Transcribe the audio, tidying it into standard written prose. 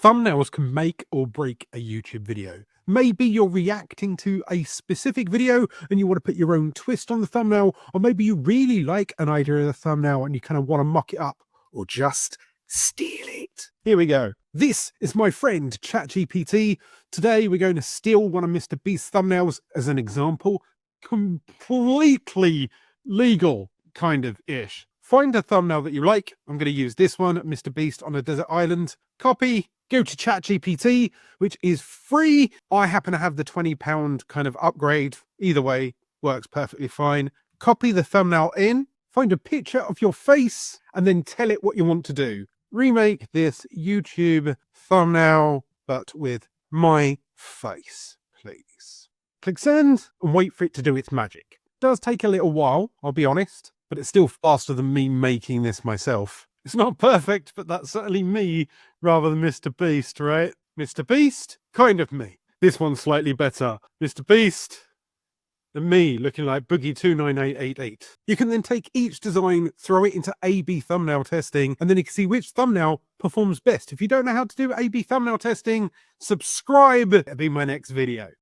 Thumbnails can make or break a YouTube video. Maybe you're reacting to a specific video and you want to put your own twist on the thumbnail, or maybe you really like an idea of the thumbnail and you kind of want to mock it up or just steal it. Here we go. This is my friend ChatGPT. Today we're going to steal one of Mr. Beast's thumbnails as an example. Completely legal, kind of ish. Find a thumbnail that you like. I'm going to use this one, Mr. Beast on a desert island. Copy. Go to ChatGPT, which is free. I happen to have the £20 kind of upgrade. Either way, works perfectly fine. Copy the thumbnail in, find a picture of your face, and then tell it what you want to do. Remake this YouTube thumbnail, but with my face, please. Click send and wait for it to do its magic. It does take a little while, I'll be honest, but it's still faster than me making this myself. It's not perfect, but that's certainly me rather than Mr. Beast, right? Mr. Beast, kind of me. This one's slightly better. Mr. Beast, and me looking like Boogie29888. You can then take each design, throw it into A/B thumbnail testing, and then you can see which thumbnail performs best. If you don't know how to do A/B thumbnail testing, subscribe. That'll be my next video.